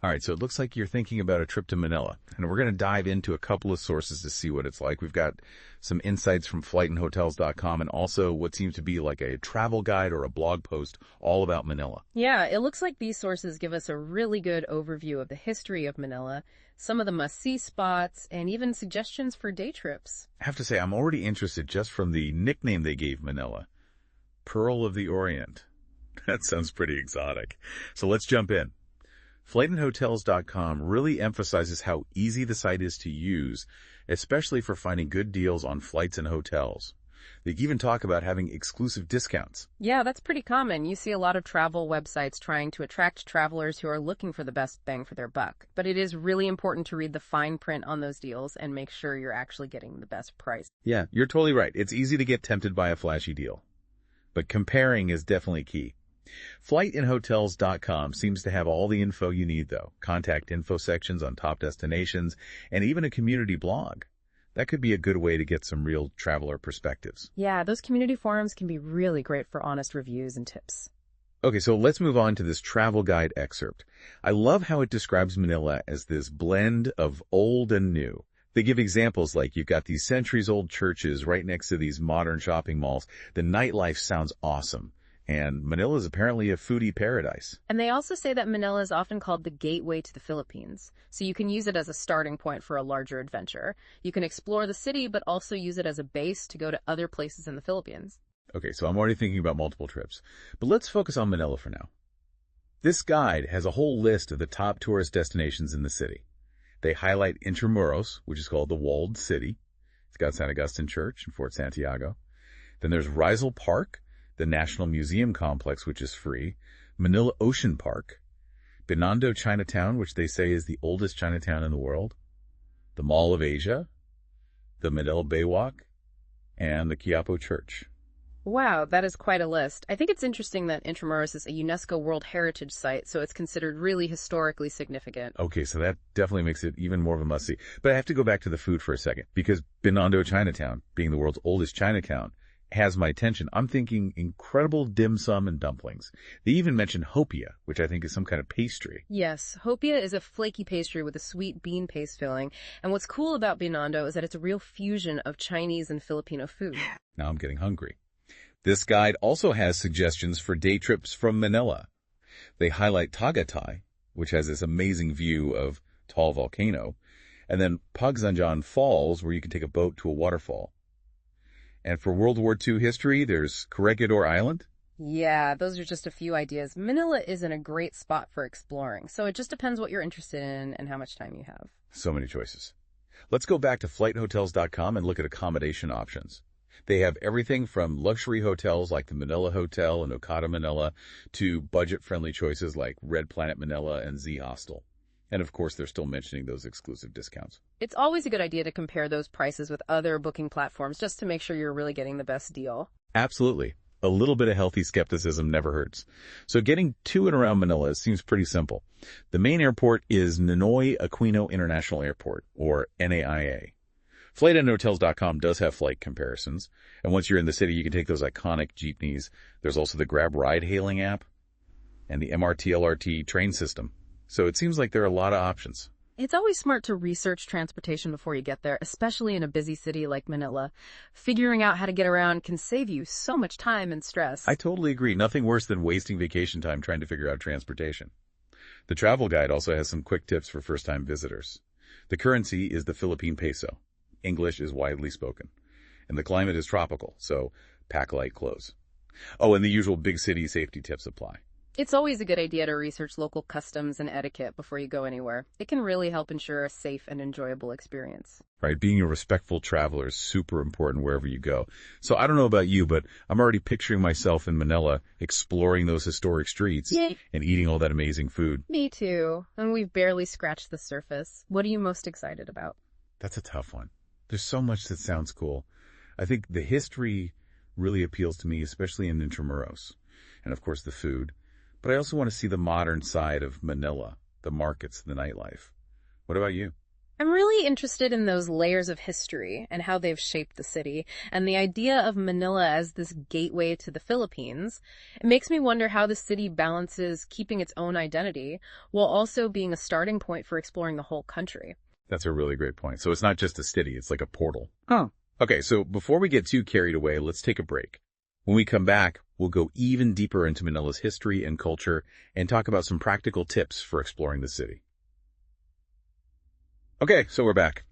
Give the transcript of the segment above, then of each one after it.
All right, so it looks like you're thinking about a trip to Manila, and we're going to dive into a couple of sources to see what it's like. We've got some insights from flightandhotels.com and also what seems to be like a travel guide or a blog post all about Manila. Yeah, it looks like these sources give us a really good overview of the history of Manila, some of the must-see spots, and even suggestions for day trips. I have to say, I'm already interested just from the nickname they gave Manila, Pearl of the Orient. That sounds pretty exotic. So let's jump in. Flightandhotels.com really emphasizes how easy the site is to use, especially for finding good deals on flights and hotels. They even talk about having exclusive discounts. Yeah, that's pretty common. You see a lot of travel websites trying to attract travelers who are looking for the best bang for their buck. But it is really important to read the fine print on those deals and make sure you're actually getting the best price. Yeah, you're totally right. It's easy to get tempted by a flashy deal. But comparing is definitely key. Flightandhotels.com seems to have all the info you need, though. Contact info sections on top destinations and even a community blog. That could be a good way to get some real traveler perspectives. Yeah, those community forums can be really great for honest reviews and tips. Okay, so let's move on to this travel guide excerpt. I love how it describes Manila as this blend of old and new. They give examples like you've got these centuries-old churches right next to these modern shopping malls. The nightlife sounds awesome. And Manila is apparently a foodie paradise. And they also say that Manila is often called the gateway to the Philippines. So you can use it as a starting point for a larger adventure. You can explore the city, but also use it as a base to go to other places in the Philippines. Okay, so I'm already thinking about multiple trips. But let's focus on Manila for now. This guide has a whole list of the top tourist destinations in the city. They highlight Intramuros, which is called the Walled City. It's got San Agustin Church and Fort Santiago. Then there's Rizal Park, the National Museum Complex, which is free, Manila Ocean Park, Binondo Chinatown, which they say is the oldest Chinatown in the world, the Mall of Asia, the Manila Bay Walk, and the Quiapo Church. Wow, that is quite a list. I think it's interesting that Intramuros is a UNESCO World Heritage Site, so it's considered really historically significant. Okay, so that definitely makes it even more of a must-see. But I have to go back to the food for a second, because Binondo Chinatown, being the world's oldest Chinatown, has my attention. I'm thinking incredible dim sum and dumplings. They even mentioned hopia, which I think is some kind of pastry. Yes, hopia is a flaky pastry with a sweet bean paste filling. And what's cool about Binondo is that it's a real fusion of Chinese and Filipino food. Now I'm getting hungry. This guide also has suggestions for day trips from Manila. They highlight Tagaytay, which has this amazing view of Tall Volcano, and then Pagsanjan Falls, where you can take a boat to a waterfall. And for World War II history, there's Corregidor Island. Yeah, those are just a few ideas. Manila isn't a great spot for exploring, so it just depends what you're interested in and how much time you have. So many choices. Let's go back to flighthotels.com and look at accommodation options. They have everything from luxury hotels like the Manila Hotel and Okada Manila to budget-friendly choices like Red Planet Manila and Z Hostel. And of course, they're still mentioning those exclusive discounts. It's always a good idea to compare those prices with other booking platforms just to make sure you're really getting the best deal. Absolutely. A little bit of healthy skepticism never hurts. So getting to and around Manila seems pretty simple. The main airport is Ninoy Aquino International Airport, or NAIA. Flightandhotels.com does have flight comparisons, and once you're in the city, you can take those iconic jeepneys. There's also the Grab ride-hailing app and the MRT-LRT train system. So it seems like there are a lot of options. It's always smart to research transportation before you get there, especially in a busy city like Manila. Figuring out how to get around can save you so much time and stress. I totally agree. Nothing worse than wasting vacation time trying to figure out transportation. The travel guide also has some quick tips for first-time visitors. The currency is the Philippine peso. English is widely spoken. And the climate is tropical, so pack light clothes. Oh, and the usual big city safety tips apply. It's always a good idea to research local customs and etiquette before you go anywhere. It can really help ensure a safe and enjoyable experience. Right, being a respectful traveler is super important wherever you go. So I don't know about you, but I'm already picturing myself in Manila exploring those historic streets and eating all that amazing food. Me too. And we've barely scratched the surface. What are you most excited about? That's a tough one. There's so much that sounds cool. I think the history really appeals to me, especially in Intramuros. And of course the food. But I also want to see the modern side of Manila, the markets, the nightlife. What about you? I'm really interested in those layers of history and how they've shaped the city, and the idea of Manila as this gateway to the Philippines. It makes me wonder how the city balances keeping its own identity while also being a starting point for exploring the whole country. That's a really great point. So it's not just a city, it's like a portal. Huh. Okay, so before we get too carried away, let's take a break. When we come back, we'll go even deeper into Manila's history and culture and talk about some practical tips for exploring the city. Okay, so we're back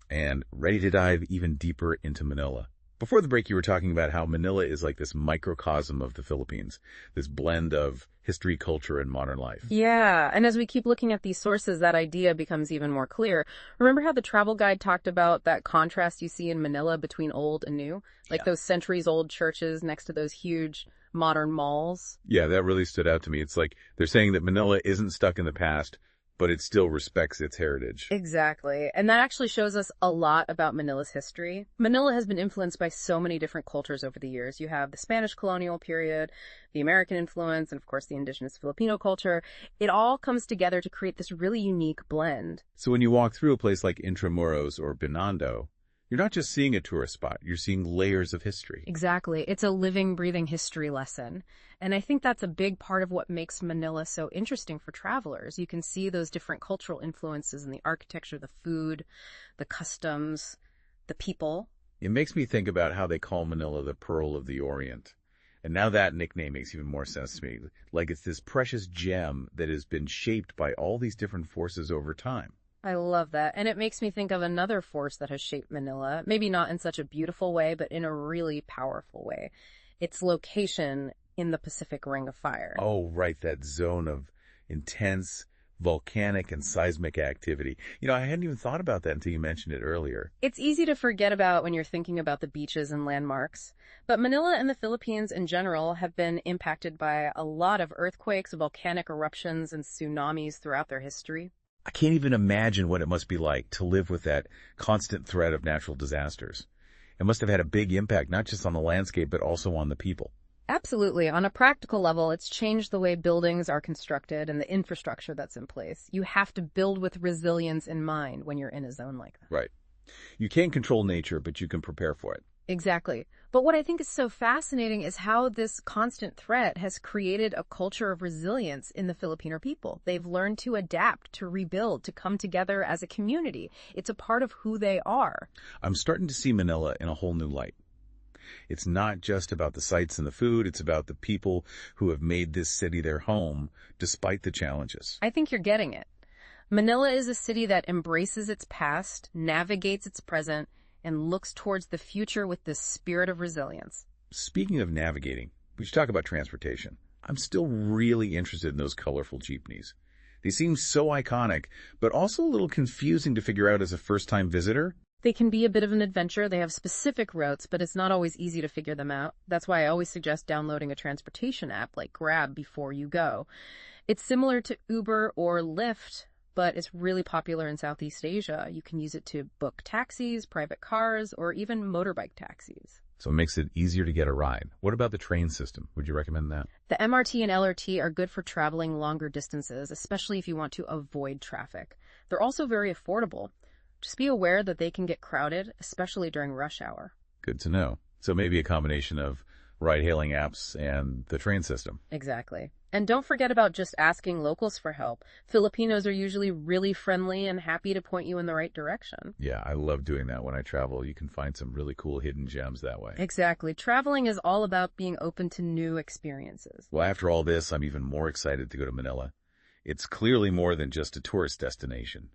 and ready to dive even deeper into Manila. Before the break, you were talking about how Manila is like this microcosm of the Philippines, this blend of history, culture, and modern life. Yeah, and as we keep looking at these sources, that idea becomes even more clear. Remember how the travel guide talked about that contrast you see in Manila between old and new? Like those centuries-old churches next to those huge modern malls? Yeah, that really stood out to me. It's like they're saying that Manila isn't stuck in the past, but it still respects its heritage. Exactly. And that actually shows us a lot about Manila's history. Manila has been influenced by so many different cultures over the years. You have the Spanish colonial period, the American influence, and of course the indigenous Filipino culture. It all comes together to create this really unique blend. So when you walk through a place like Intramuros or Binondo, you're not just seeing a tourist spot, you're seeing layers of history. Exactly. It's a living, breathing history lesson. And I think that's a big part of what makes Manila so interesting for travelers. You can see those different cultural influences in the architecture, the food, the customs, the people. It makes me think about how they call Manila the Pearl of the Orient. And now that nickname makes even more sense to me. Like it's this precious gem that has been shaped by all these different forces over time. I love that. And it makes me think of another force that has shaped Manila, maybe not in such a beautiful way, but in a really powerful way. Its location in the Pacific Ring of Fire. Oh, right, that zone of intense volcanic and seismic activity. You know, I hadn't even thought about that until you mentioned it earlier. It's easy to forget about when you're thinking about the beaches and landmarks, but Manila and the Philippines in general have been impacted by a lot of earthquakes, volcanic eruptions, and tsunamis throughout their history. I can't even imagine what it must be like to live with that constant threat of natural disasters. It must have had a big impact, not just on the landscape, but also on the people. Absolutely. On a practical level, it's changed the way buildings are constructed and the infrastructure that's in place. You have to build with resilience in mind when you're in a zone like that. Right. You can't control nature, but you can prepare for it. Exactly. But what I think is so fascinating is how this constant threat has created a culture of resilience in the Filipino people. They've learned to adapt, to rebuild, to come together as a community. It's a part of who they are. I'm starting to see Manila in a whole new light. It's not just about the sights and the food, it's about the people who have made this city their home despite the challenges. I think you're getting it. Manila is a city that embraces its past, navigates its present, and looks towards the future with this spirit of resilience. Speaking of navigating, we should talk about transportation. I'm still really interested in those colorful jeepneys. They seem so iconic, but also a little confusing to figure out as a first-time visitor. They can be a bit of an adventure. They have specific routes, but it's not always easy to figure them out. That's why I always suggest downloading a transportation app like Grab before you go. It's similar to Uber or Lyft, but it's really popular in Southeast Asia. You can use it to book taxis, private cars, or even motorbike taxis. So it makes it easier to get a ride. What about the train system? Would you recommend that? The MRT and LRT are good for traveling longer distances, especially if you want to avoid traffic. They're also very affordable. Just be aware that they can get crowded, especially during rush hour. Good to know. So maybe a combination of ride-hailing apps and the train system. Exactly. And don't forget about just asking locals for help. Filipinos are usually really friendly and happy to point you in the right direction. Yeah, I love doing that when I travel. You can find some really cool hidden gems that way. Exactly. Traveling is all about being open to new experiences. Well, after all this, I'm even more excited to go to Manila. It's clearly more than just a tourist destination.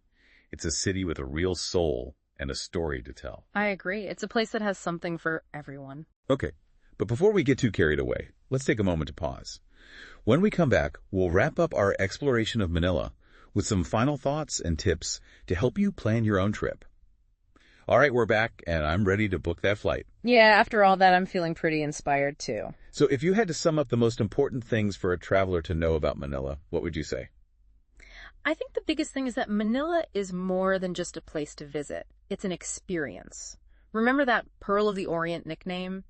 It's a city with a real soul and a story to tell. I agree. It's a place that has something for everyone. Okay, but before we get too carried away, let's take a moment to pause. When we come back, we'll wrap up our exploration of Manila with some final thoughts and tips to help you plan your own trip. All right, we're back, and I'm ready to book that flight. Yeah, after all that, I'm feeling pretty inspired, too. So if you had to sum up the most important things for a traveler to know about Manila, what would you say? I think the biggest thing is that Manila is more than just a place to visit. It's an experience. Remember that Pearl of the Orient nickname?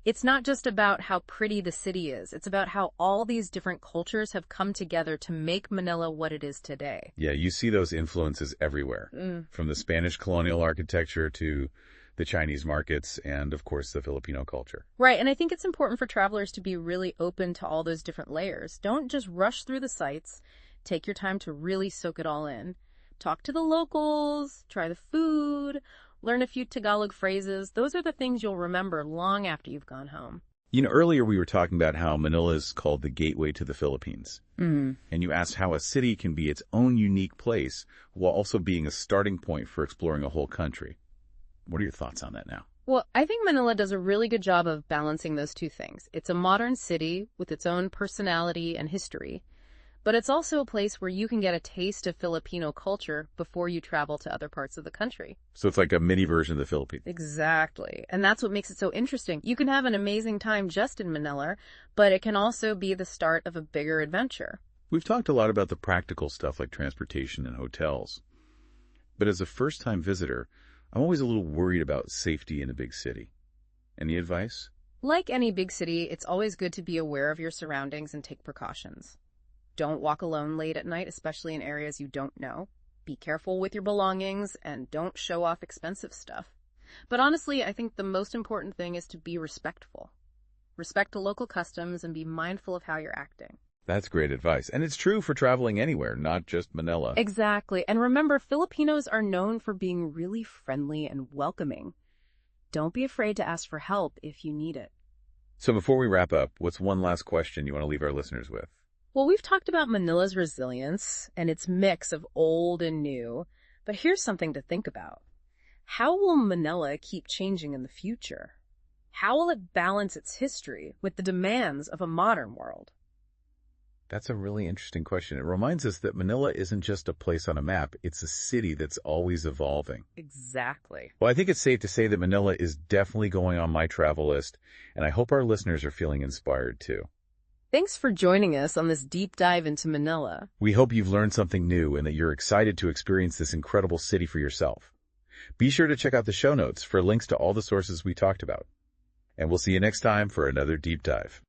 It's not just about how pretty the city is. It's about how all these different cultures have come together to make Manila what it is today. Yeah, you see those influences everywhere, from the Spanish colonial architecture to the Chinese markets and, of course, the Filipino culture. Right, and I think it's important for travelers to be really open to all those different layers. Don't just rush through the sites. Take your time to really soak it all in. Talk to the locals, try the food, learn a few Tagalog phrases. Those are the things you'll remember long after you've gone home. Earlier we were talking about how Manila is called the gateway to the Philippines. And you asked how a city can be its own unique place while also being a starting point for exploring a whole country. What are your thoughts on that now? Well, I think Manila does a really good job of balancing those two things. It's a modern city with its own personality and history, but it's also a place where you can get a taste of Filipino culture before you travel to other parts of the country. So it's like a mini version of the Philippines. Exactly. And that's what makes it so interesting. You can have an amazing time just in Manila, but it can also be the start of a bigger adventure. We've talked a lot about the practical stuff like transportation and hotels. But as a first-time visitor, I'm always a little worried about safety in a big city. Any advice? Like any big city, it's always good to be aware of your surroundings and take precautions. Don't walk alone late at night, especially in areas you don't know. Be careful with your belongings and don't show off expensive stuff. But honestly, I think the most important thing is to be respectful. Respect the local customs and be mindful of how you're acting. That's great advice. And it's true for traveling anywhere, not just Manila. Exactly. And remember, Filipinos are known for being really friendly and welcoming. Don't be afraid to ask for help if you need it. So before we wrap up, what's one last question you want to leave our listeners with? Well, we've talked about Manila's resilience and its mix of old and new, but here's something to think about. How will Manila keep changing in the future? How will it balance its history with the demands of a modern world? That's a really interesting question. It reminds us that Manila isn't just a place on a map. It's a city that's always evolving. Exactly. Well, I think it's safe to say that Manila is definitely going on my travel list, and I hope our listeners are feeling inspired too. Thanks for joining us on this deep dive into Manila. We hope you've learned something new and that you're excited to experience this incredible city for yourself. Be sure to check out the show notes for links to all the sources we talked about. And we'll see you next time for another deep dive.